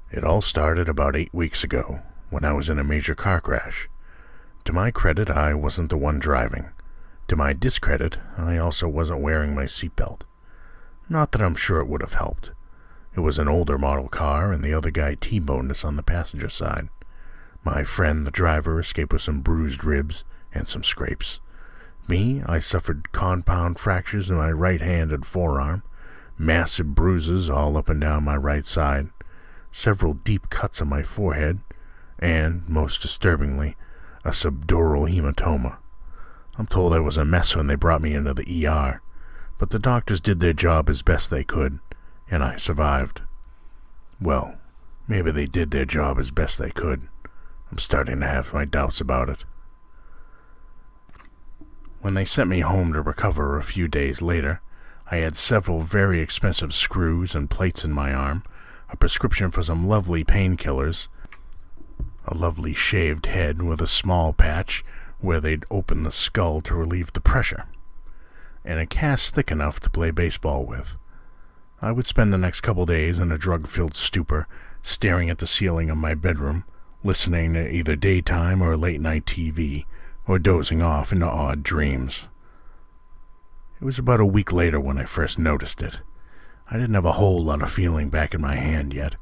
It all started about 8 weeks ago, when I was in a major car crash. To my credit, I wasn't the one driving. To my discredit, I also wasn't wearing my seatbelt. Not that I'm sure it would have helped. It was an older model car, and the other guy T-boned us on the passenger side. My friend, the driver, escaped with some bruised ribs and some scrapes. Me, I suffered compound fractures in my right hand and forearm, massive bruises all up and down my right side, several deep cuts on my forehead, and, most disturbingly, a subdural hematoma. I'm told I was a mess when they brought me into the ER, but the doctors did their job as best they could, and I survived. Well, maybe they did their job as best they could. I'm starting to have my doubts about it. When they sent me home to recover a few days later, I had several very expensive screws and plates in my arm, a prescription for some lovely painkillers, a lovely shaved head with a small patch where they'd open the skull to relieve the pressure, and a cast thick enough to play baseball with. I would spend the next couple days in a drug-filled stupor, staring at the ceiling of my bedroom, listening to either daytime or late-night TV, or dozing off into odd dreams. It was about a week later when I first noticed it. I didn't have a whole lot of feeling back in my hand yet,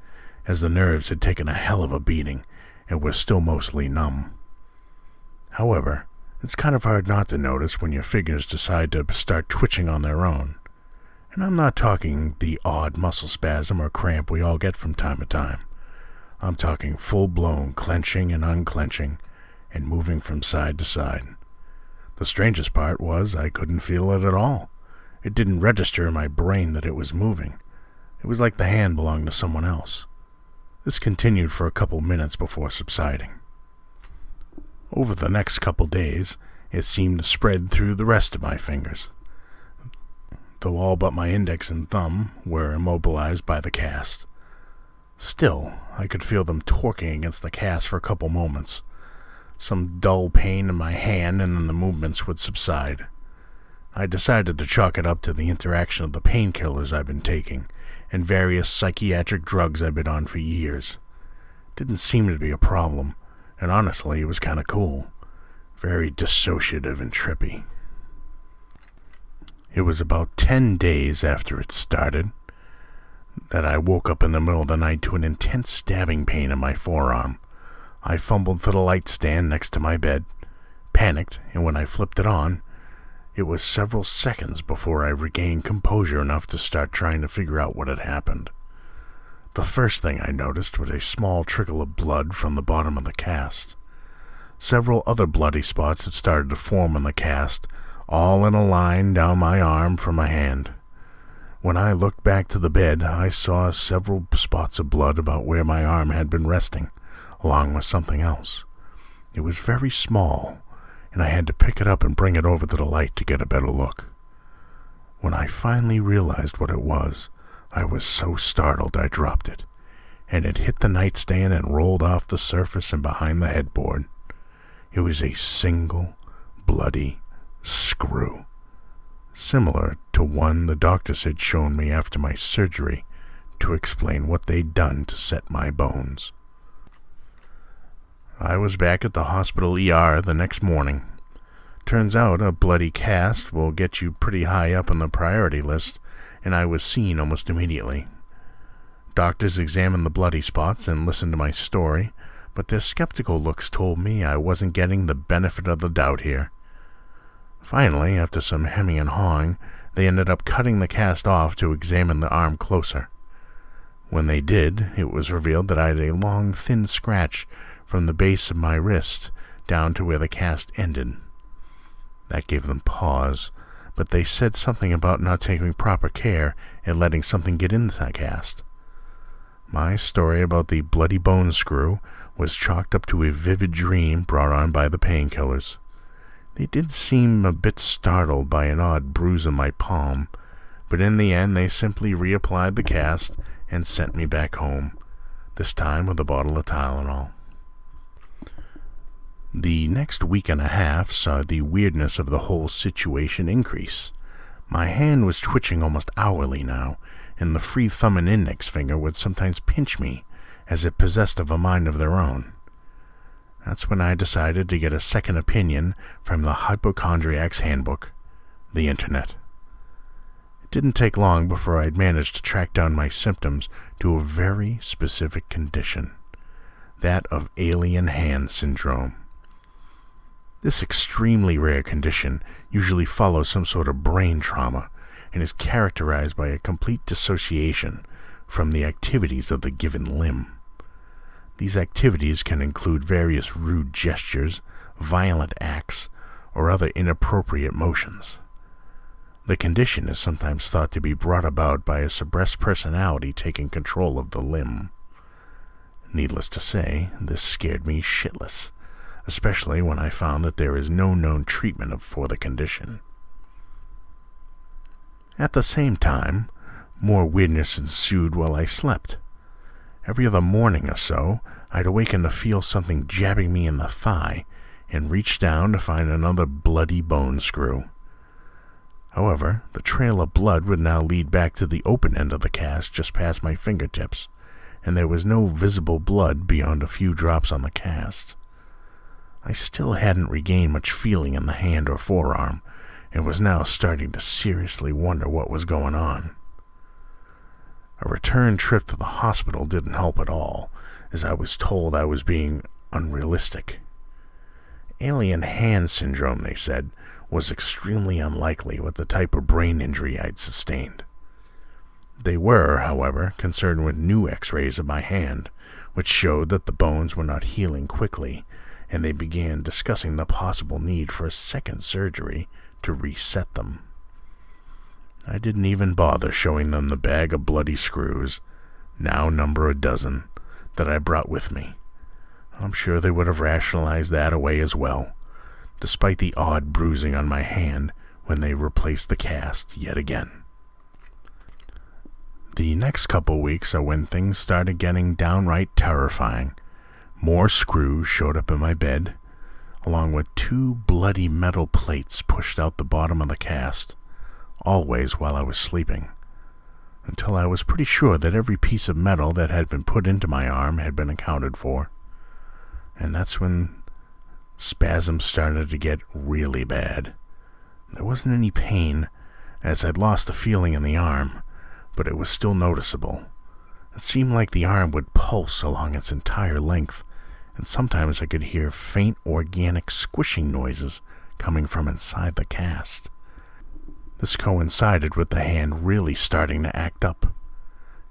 as the nerves had taken a hell of a beating and were still mostly numb. However, it's kind of hard not to notice when your fingers decide to start twitching on their own. And I'm not talking the odd muscle spasm or cramp we all get from time to time. I'm talking full-blown clenching and unclenching and moving from side to side. The strangest part was I couldn't feel it at all. It didn't register in my brain that it was moving. It was like the hand belonged to someone else. This continued for a couple minutes before subsiding. Over the next couple days, it seemed to spread through the rest of my fingers, though all but my index and thumb were immobilized by the cast. Still, I could feel them torquing against the cast for a couple moments. Some dull pain in my hand, and then the movements would subside. I decided to chalk it up to the interaction of the painkillers I've been taking and various psychiatric drugs I've been on for years. It didn't seem to be a problem, and honestly, it was kind of cool. Very dissociative and trippy. It was about 10 days after it started that I woke up in the middle of the night to an intense stabbing pain in my forearm. I fumbled for the light stand next to my bed, panicked, and when I flipped it on, it was several seconds before I regained composure enough to start trying to figure out what had happened. The first thing I noticed was a small trickle of blood from the bottom of the cast. Several other bloody spots had started to form on the cast, all in a line down my arm from my hand. When I looked back to the bed, I saw several spots of blood about where my arm had been resting, along with something else. It was very small, and I had to pick it up and bring it over to the light to get a better look. When I finally realized what it was, I was so startled I dropped it, and it hit the nightstand and rolled off the surface and behind the headboard. It was a single, bloody screw, similar to one the doctors had shown me after my surgery to explain what they'd done to set my bones. I was back at the hospital ER the next morning. Turns out a bloody cast will get you pretty high up on the priority list, and I was seen almost immediately. Doctors examined the bloody spots and listened to my story, but their skeptical looks told me I wasn't getting the benefit of the doubt here. Finally, after some hemming and hawing, they ended up cutting the cast off to examine the arm closer. When they did, it was revealed that I had a long, thin scratch from the base of my wrist down to where the cast ended. That gave them pause, but they said something about not taking proper care and letting something get in that cast. My story about the bloody bone screw was chalked up to a vivid dream brought on by the painkillers. They did seem a bit startled by an odd bruise on my palm, but in the end they simply reapplied the cast and sent me back home, this time with a bottle of Tylenol. The next week and a half saw the weirdness of the whole situation increase. My hand was twitching almost hourly now, and the free thumb and index finger would sometimes pinch me as if possessed of a mind of their own. That's when I decided to get a second opinion from the hypochondriac's handbook, the internet. It didn't take long before I'd managed to track down my symptoms to a very specific condition, that of alien hand syndrome. This extremely rare condition usually follows some sort of brain trauma and is characterized by a complete dissociation from the activities of the given limb. These activities can include various rude gestures, violent acts, or other inappropriate motions. The condition is sometimes thought to be brought about by a suppressed personality taking control of the limb. Needless to say, this scared me shitless, especially when I found that there is no known treatment for the condition. At the same time, more weirdness ensued while I slept. Every other morning or so, I'd awaken to feel something jabbing me in the thigh and reach down to find another bloody bone screw. However, the trail of blood would now lead back to the open end of the cast just past my fingertips, and there was no visible blood beyond a few drops on the cast. I still hadn't regained much feeling in the hand or forearm, and was now starting to seriously wonder what was going on. A return trip to the hospital didn't help at all, as I was told I was being unrealistic. Alien hand syndrome, they said, was extremely unlikely with the type of brain injury I'd sustained. They were, however, concerned with new x-rays of my hand, which showed that the bones were not healing quickly, and they began discussing the possible need for a second surgery to reset them. I didn't even bother showing them the bag of bloody screws, now number a dozen, that I brought with me. I'm sure they would have rationalized that away as well, despite the odd bruising on my hand when they replaced the cast yet again. The next couple weeks are when things started getting downright terrifying. More screws showed up in my bed, along with 2 bloody metal plates pushed out the bottom of the cast, always while I was sleeping, until I was pretty sure that every piece of metal that had been put into my arm had been accounted for. And that's when spasms started to get really bad. There wasn't any pain, as I'd lost the feeling in the arm, but it was still noticeable. It seemed like the arm would pulse along its entire length, and sometimes I could hear faint organic squishing noises coming from inside the cast. This coincided with the hand really starting to act up.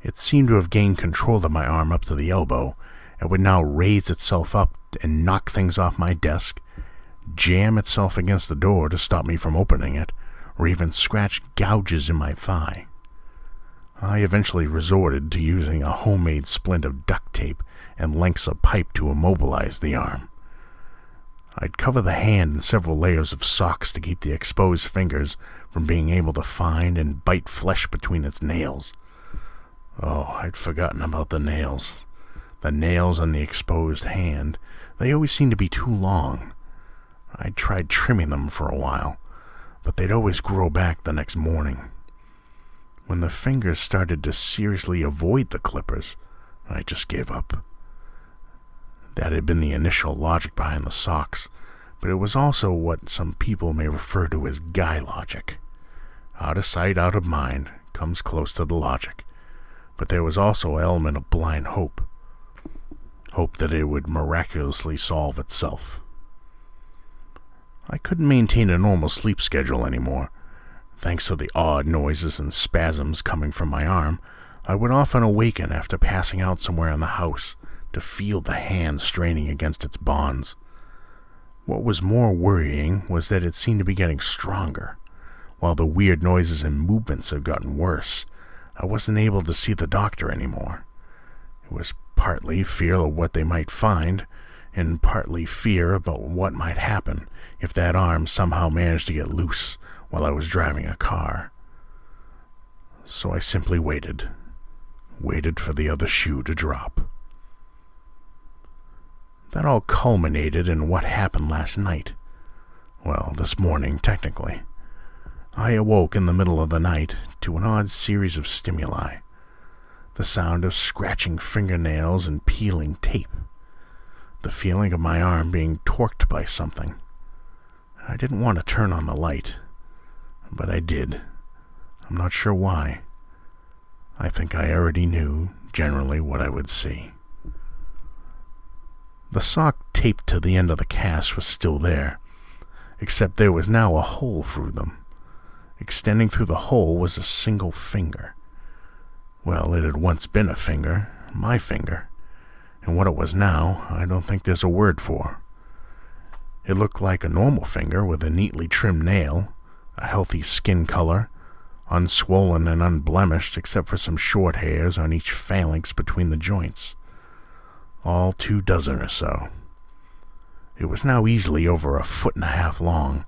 It seemed to have gained control of my arm up to the elbow, and would now raise itself up and knock things off my desk, jam itself against the door to stop me from opening it, or even scratch gouges in my thigh. I eventually resorted to using a homemade splint of duct tape and lengths of pipe to immobilize the arm. I'd cover the hand in several layers of socks to keep the exposed fingers from being able to find and bite flesh between its nails. Oh, I'd forgotten about the nails. The nails on the exposed hand, they always seemed to be too long. I'd tried trimming them for a while, but they'd always grow back the next morning. When the fingers started to seriously avoid the clippers, I just gave up. That had been the initial logic behind the socks, but it was also what some people may refer to as guy logic. Out of sight, out of mind comes close to the logic, but there was also an element of blind hope. Hope that it would miraculously solve itself. I couldn't maintain a normal sleep schedule anymore. Thanks to the odd noises and spasms coming from my arm, I would often awaken after passing out somewhere in the house to feel the hand straining against its bonds. What was more worrying was that it seemed to be getting stronger. While the weird noises and movements had gotten worse, I wasn't able to see the doctor anymore. It was partly fear of what they might find, and partly fear about what might happen if that arm somehow managed to get loose while I was driving a car. So I simply waited for the other shoe to drop. That all culminated in what happened last night. Well, this morning, technically. I awoke in the middle of the night to an odd series of stimuli. The sound of scratching fingernails and peeling tape. The feeling of my arm being torqued by something. I didn't want to turn on the light, but I did. I'm not sure why. I think I already knew, generally, what I would see. The sock taped to the end of the cast was still there, except there was now a hole through them. Extending through the hole was a single finger. Well, it had once been a finger, my finger, and what it was now, I don't think there's a word for. It looked like a normal finger with a neatly trimmed nail, a healthy skin color, unswollen and unblemished except for some short hairs on each phalanx between the joints. All 24 or so. It was now easily over 1.5 feet long.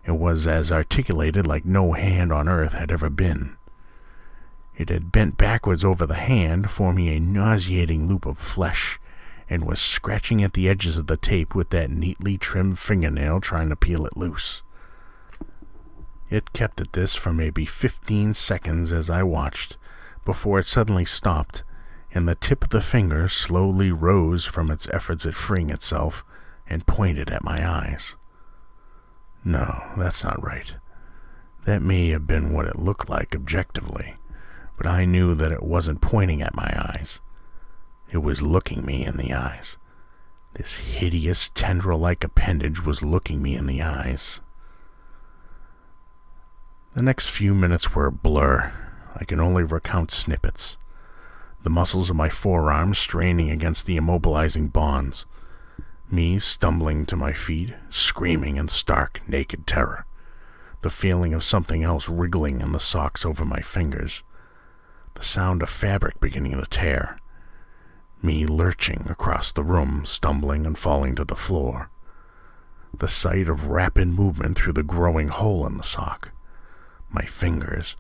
It was as articulated like no hand on earth had ever been. It had bent backwards over the hand, forming a nauseating loop of flesh, and was scratching at the edges of the tape with that neatly trimmed fingernail trying to peel it loose. It kept at this for maybe 15 seconds as I watched, before it suddenly stopped, and the tip of the finger slowly rose from its efforts at freeing itself and pointed at my eyes. No, that's not right. That may have been what it looked like objectively, but I knew that it wasn't pointing at my eyes. It was looking me in the eyes. This hideous tendril-like appendage was looking me in the eyes. The next few minutes were a blur. I can only recount snippets. The muscles of my forearms straining against the immobilizing bonds. Me stumbling to my feet, screaming in stark, naked terror. The feeling of something else wriggling in the socks over my fingers. The sound of fabric beginning to tear. Me lurching across the room, stumbling and falling to the floor. The sight of rapid movement through the growing hole in the sock. My fingers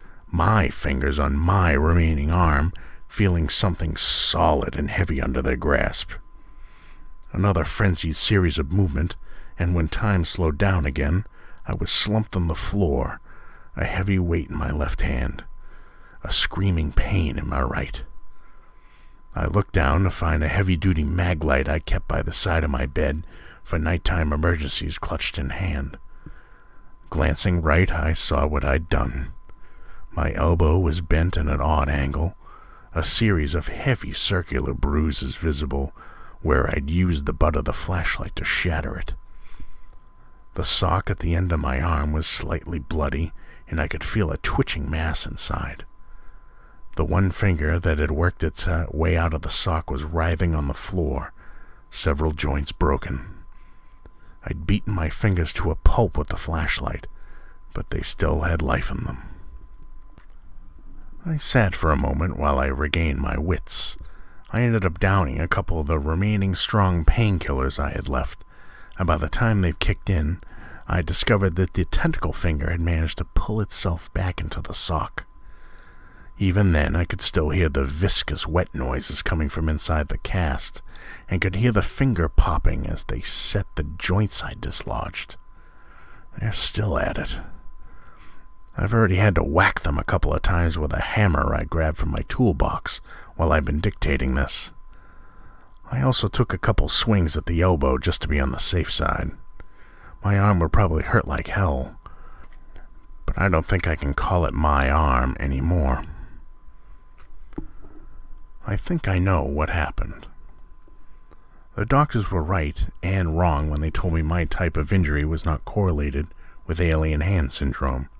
on my remaining arm, feeling something solid and heavy under their grasp. Another frenzied series of movement, and when time slowed down again, I was slumped on the floor, a heavy weight in my left hand, a screaming pain in my right. I looked down to find a heavy-duty mag light I kept by the side of my bed for nighttime emergencies clutched in hand. Glancing right, I saw what I'd done. My elbow was bent at an odd angle, a series of heavy circular bruises visible where I'd used the butt of the flashlight to shatter it. The sock at the end of my arm was slightly bloody, and I could feel a twitching mass inside. The one finger that had worked its way out of the sock was writhing on the floor, several joints broken. I'd beaten my fingers to a pulp with the flashlight, but they still had life in them. I sat for a moment while I regained my wits. I ended up downing a couple of the remaining strong painkillers I had left, and by the time they've kicked in, I discovered that the tentacle finger had managed to pull itself back into the sock. Even then, I could still hear the viscous wet noises coming from inside the cast, and could hear the finger popping as they set the joints I'd dislodged. They're still at it. I've already had to whack them a couple of times with a hammer I grabbed from my toolbox while I've been dictating this. I also took a couple swings at the elbow just to be on the safe side. My arm would probably hurt like hell, but I don't think I can call it my arm anymore. I think I know what happened. The doctors were right and wrong when they told me my type of injury was not correlated with alien hand syndrome.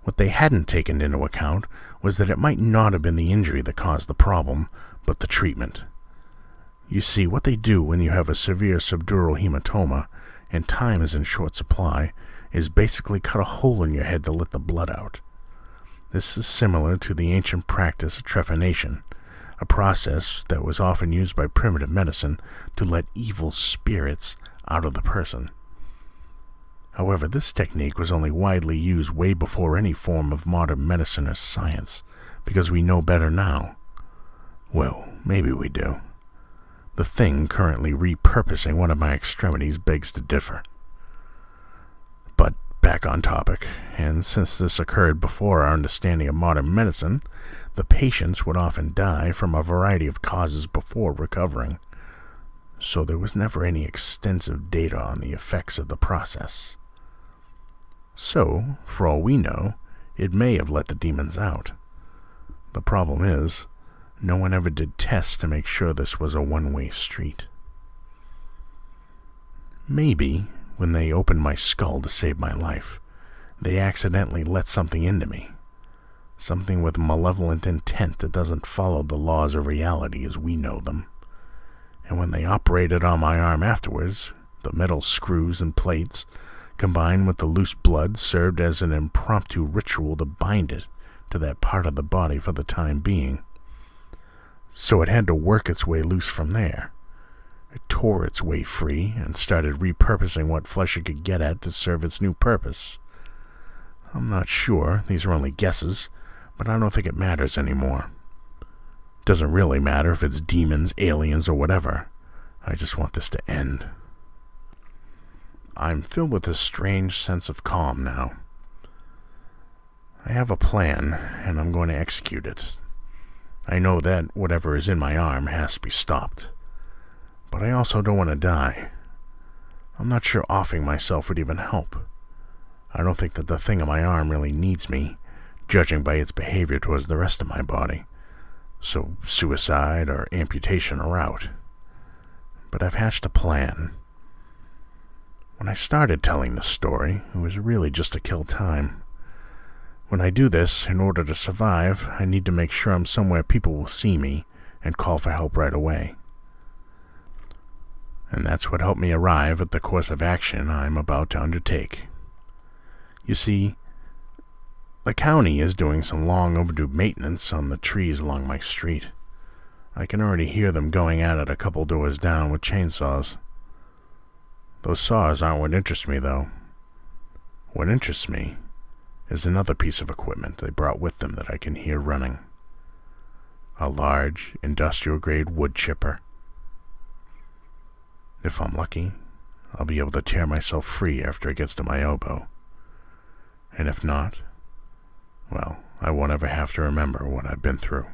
What they hadn't taken into account was that it might not have been the injury that caused the problem, but the treatment. You see, what they do when you have a severe subdural hematoma, and time is in short supply, is basically cut a hole in your head to let the blood out. This is similar to the ancient practice of trepanation, a process that was often used by primitive medicine to let evil spirits out of the person. However, this technique was only widely used way before any form of modern medicine or science, because we know better now. Well, maybe we do. The thing currently repurposing one of my extremities begs to differ. But back on topic, and since this occurred before our understanding of modern medicine, The patients would often die from a variety of causes before recovering, so there was never any extensive data on the effects of the process. So, for all we know, it may have let the demons out. The problem is, no one ever did tests to make sure this was a one-way street. Maybe, when they opened my skull to save my life, they accidentally let something into me. Something with malevolent intent that doesn't follow the laws of reality as we know them. And when they operated on my arm afterwards, the metal screws and plates, combined with the loose blood, served as an impromptu ritual to bind it to that part of the body for the time being. So it had to work its way loose from there. It tore its way free and started repurposing what flesh it could get at to serve its new purpose. I'm not sure, these are only guesses, but I don't think it matters anymore. Doesn't really matter if it's demons, aliens, or whatever. I just want this to end. I'm filled with a strange sense of calm now. I have a plan, and I'm going to execute it. I know that whatever is in my arm has to be stopped. But I also don't want to die. I'm not sure offing myself would even help. I don't think that the thing on my arm really needs me, judging by its behavior towards the rest of my body. So suicide or amputation are out. But I've hatched a plan. When I started telling the story, it was really just to kill time. When I do this, in order to survive, I need to make sure I'm somewhere people will see me and call for help right away. And that's what helped me arrive at the course of action I'm about to undertake. You see, the county is doing some long overdue maintenance on the trees along my street. I can already hear them going at it a couple doors down with chainsaws. Those saws aren't what interests me, though. What interests me is another piece of equipment they brought with them that I can hear running. A large, industrial-grade wood chipper. If I'm lucky, I'll be able to tear myself free after it gets to my elbow. And if not, well, I won't ever have to remember what I've been through.